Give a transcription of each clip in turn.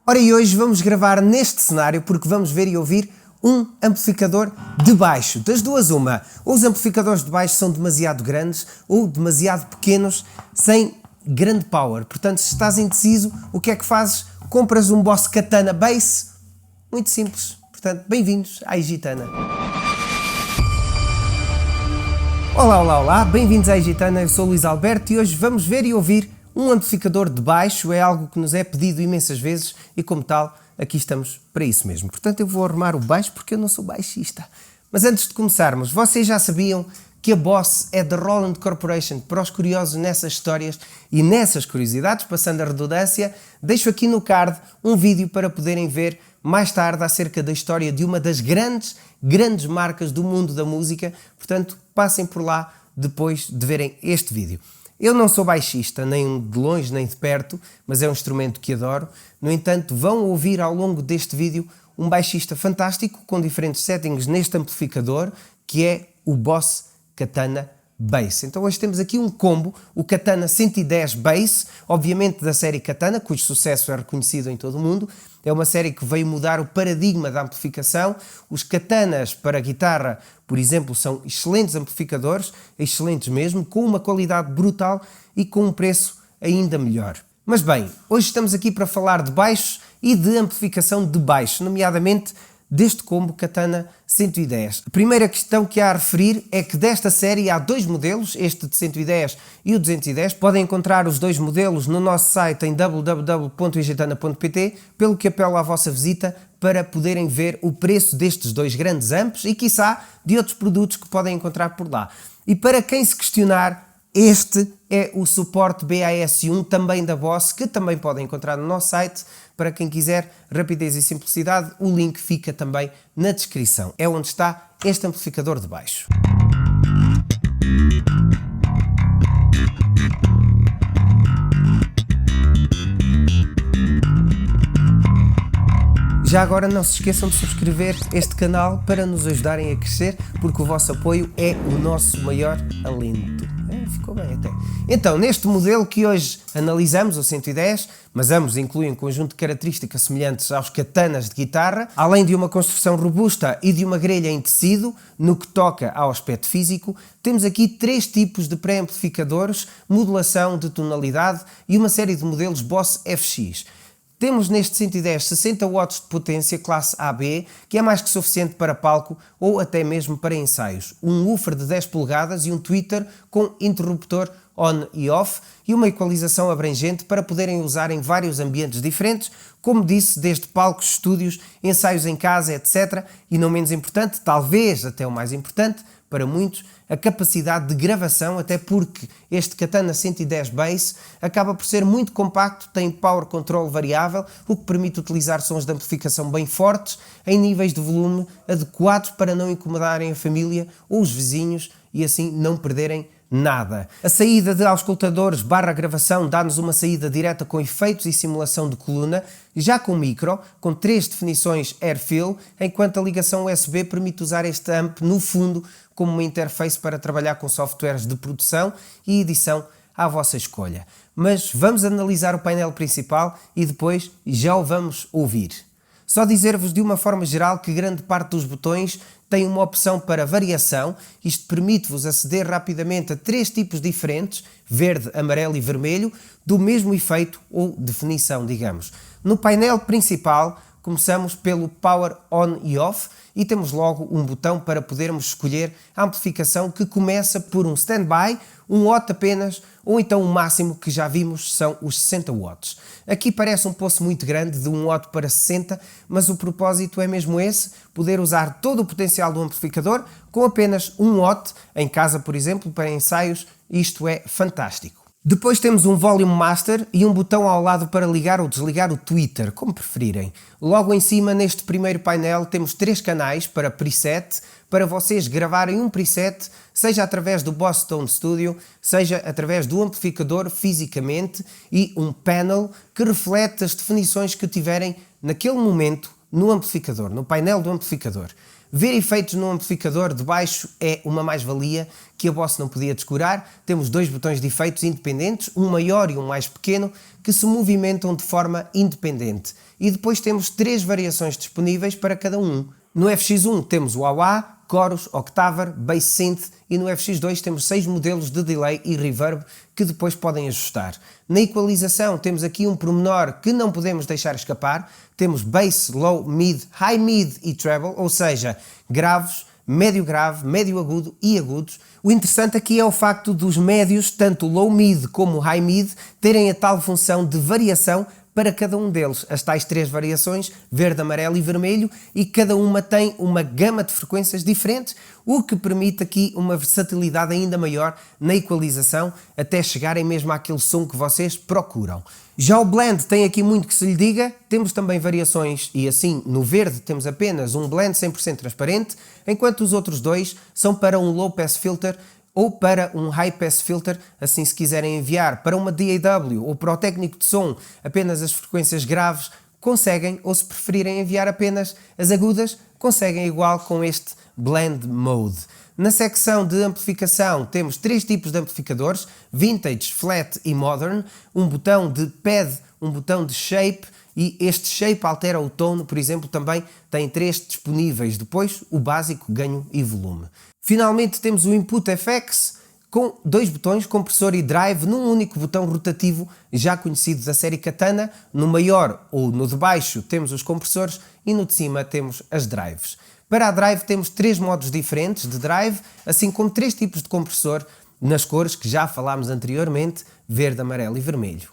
Ora, e hoje vamos gravar neste cenário porque vamos ver e ouvir um amplificador de baixo. Das duas uma, ou os amplificadores de baixo são demasiado grandes ou demasiado pequenos, sem grande power. Portanto, se estás indeciso, o que é que fazes? Compras um Boss Katana Bass. Muito simples. Portanto, bem-vindos à Egitana. Olá, bem-vindos à Egitana, eu sou o Luís Alberto e hoje vamos ver e ouvir um amplificador de baixo. É algo que nos é pedido imensas vezes e, como tal, aqui estamos para isso mesmo. Portanto, eu vou arrumar o baixo porque eu não sou baixista. Mas antes de começarmos, vocês já sabiam que a Boss é da Roland Corporation? Para os curiosos nessas histórias e nessas curiosidades, passando a redundância, deixo aqui no card um vídeo para poderem ver mais tarde acerca da história de uma das grandes marcas do mundo da música. Portanto, passem por lá depois de verem este vídeo. Eu não sou baixista, nem de longe nem de perto, mas é um instrumento que adoro. No entanto, vão ouvir ao longo deste vídeo um baixista fantástico com diferentes settings neste amplificador, que é o Boss Katana Bass. Então hoje temos aqui um combo, o Katana 110 Bass, obviamente da série Katana, cujo sucesso é reconhecido em todo o mundo. É uma série que veio mudar o paradigma da amplificação. Os Katanas para guitarra, por exemplo, são excelentes amplificadores, excelentes mesmo, com uma qualidade brutal e com um preço ainda melhor. Mas bem, hoje estamos aqui para falar de baixos e de amplificação de baixo, nomeadamente deste combo Katana 110. A primeira questão que há a referir é que desta série há dois modelos, este de 110 e o 210. Podem encontrar os dois modelos no nosso site em www.egitana.pt, pelo que apelo à vossa visita para poderem ver o preço destes dois grandes amps e, quiçá, de outros produtos que podem encontrar por lá. E para quem se questionar, este é o suporte BAS1 também da Boss, que também podem encontrar no nosso site. Para quem quiser rapidez e simplicidade, o link fica também na descrição. É onde está este amplificador de baixo. Já agora não se esqueçam de subscrever este canal para nos ajudarem a crescer, porque o vosso apoio é o nosso maior alento. Ficou bem até. Então, neste modelo que hoje analisamos, o 110, mas ambos incluem um conjunto de características semelhantes aos katanas de guitarra, além de uma construção robusta e de uma grelha em tecido, no que toca ao aspecto físico, temos aqui três tipos de pré-amplificadores, modulação de tonalidade e uma série de modelos Boss FX. Temos neste 110 60 watts de potência classe AB, que é mais que suficiente para palco ou até mesmo para ensaios. Um woofer de 10 polegadas e um tweeter com interruptor on e off e uma equalização abrangente para poderem usar em vários ambientes diferentes, como disse, desde palcos, estúdios, ensaios em casa, etc. E não menos importante, talvez até o mais importante, para muitos, a capacidade de gravação, até porque este Katana 110 Bass acaba por ser muito compacto, tem power control variável, o que permite utilizar sons de amplificação bem fortes, em níveis de volume adequados para não incomodarem a família ou os vizinhos e assim não perderem nada. A saída de auscultadores / gravação dá-nos uma saída direta com efeitos e simulação de coluna, já com micro, com 3 definições AirFill, enquanto a ligação USB permite usar este amp no fundo como uma interface para trabalhar com softwares de produção e edição à vossa escolha. Mas vamos analisar o painel principal e depois já o vamos ouvir. Só dizer-vos de uma forma geral que grande parte dos botões tem uma opção para variação. Isto permite-vos aceder rapidamente a 3 tipos diferentes, verde, amarelo e vermelho, do mesmo efeito ou definição, digamos. No painel principal, começamos pelo Power On e Off e temos logo um botão para podermos escolher a amplificação, que começa por um standby, 1 watt apenas, ou então o máximo que já vimos são os 60 watts. Aqui parece um poço muito grande, de 1 watt para 60, mas o propósito é mesmo esse, poder usar todo o potencial do amplificador com apenas 1 watt, em casa por exemplo, para ensaios. Isto é fantástico. Depois temos um Volume Master e um botão ao lado para ligar ou desligar o tweeter, como preferirem. Logo em cima, neste primeiro painel, temos 3 canais para preset, para vocês gravarem um preset, seja através do Boss Tone Studio, seja através do amplificador fisicamente, e um panel que reflete as definições que tiverem naquele momento no amplificador, no painel do amplificador. Ver efeitos no amplificador de baixo é uma mais-valia que a Boss não podia descurar. Temos dois botões de efeitos independentes, um maior e um mais pequeno, que se movimentam de forma independente. E depois temos três variações disponíveis para cada um. No FX1 temos o wah-wah, chorus, octaver, bass synth, e no FX2 temos 6 modelos de delay e reverb que depois podem ajustar. Na equalização temos aqui um pormenor que não podemos deixar escapar. Temos bass, low, mid, high mid e treble, ou seja, graves, médio grave, médio agudo e agudos. O interessante aqui é o facto dos médios, tanto low mid como high mid, terem a tal função de variação para cada um deles. As tais três variações, verde, amarelo e vermelho, e cada uma tem uma gama de frequências diferentes, o que permite aqui uma versatilidade ainda maior na equalização, até chegarem mesmo àquele som que vocês procuram. Já o blend tem aqui muito que se lhe diga, temos também variações, e assim no verde temos apenas um blend 100% transparente, enquanto os outros dois são para um low pass filter ou para um high pass filter, assim se quiserem enviar para uma DAW ou para o técnico de som apenas as frequências graves, conseguem, ou se preferirem enviar apenas as agudas, conseguem igual com este Blend Mode. Na secção de amplificação temos três tipos de amplificadores, Vintage, Flat e Modern, um botão de Pad, um botão de Shape, e este Shape altera o tom, por exemplo, também tem três disponíveis, depois o básico, ganho e volume. Finalmente temos o Input FX com dois botões, compressor e drive, num único botão rotativo já conhecido da série Katana. No maior ou no de baixo temos os compressores e no de cima temos as drives. Para a drive temos três modos diferentes de drive, assim como três tipos de compressor nas cores que já falámos anteriormente, verde, amarelo e vermelho.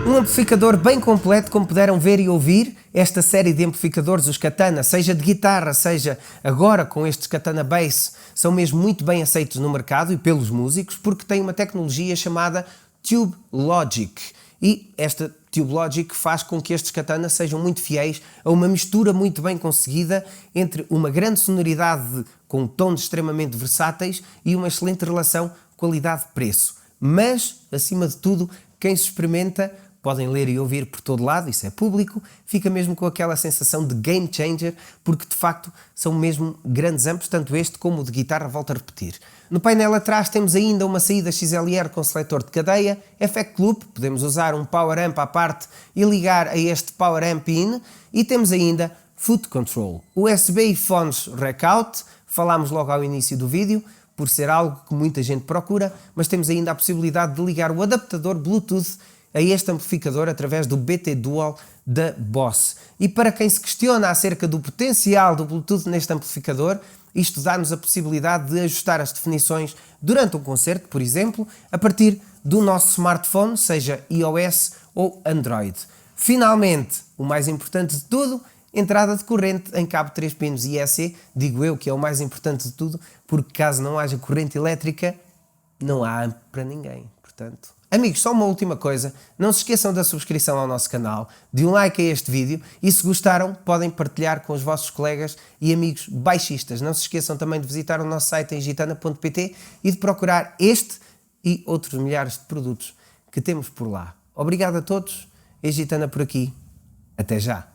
Um amplificador bem completo, como puderam ver e ouvir. Esta série de amplificadores, os Katana, seja de guitarra, seja agora com estes Katana Bass, são mesmo muito bem aceitos no mercado e pelos músicos, porque têm uma tecnologia chamada Tube Logic. E esta Tube Logic faz com que estes Katana sejam muito fiéis a uma mistura muito bem conseguida entre uma grande sonoridade com tons extremamente versáteis e uma excelente relação qualidade-preço. Mas, acima de tudo, quem se experimenta, podem ler e ouvir por todo lado, isso é público, fica mesmo com aquela sensação de game changer, porque de facto são mesmo grandes amplos, tanto este como o de guitarra, volto a repetir. No painel atrás temos ainda uma saída XLR com seletor de cadeia, effect loop, podemos usar um power amp à parte e ligar a este power amp in, e temos ainda foot control. USB e fones rack out, falámos logo ao início do vídeo, por ser algo que muita gente procura, mas temos ainda a possibilidade de ligar o adaptador Bluetooth a este amplificador através do BT Dual da Boss. E para quem se questiona acerca do potencial do Bluetooth neste amplificador, Isto dá-nos a possibilidade de ajustar as definições durante um concerto, por exemplo, a partir do nosso smartphone, seja iOS ou Android. Finalmente, o mais importante de tudo, entrada de corrente em cabo 3 pinos IEC, digo eu que é o mais importante de tudo, porque caso não haja corrente elétrica, não há para ninguém. Portanto, amigos, só uma última coisa, não se esqueçam da subscrição ao nosso canal, de um like a este vídeo e se gostaram podem partilhar com os vossos colegas e amigos baixistas. Não se esqueçam também de visitar o nosso site em gitana.pt e de procurar este e outros milhares de produtos que temos por lá. Obrigado a todos, é Gitana por aqui, até já!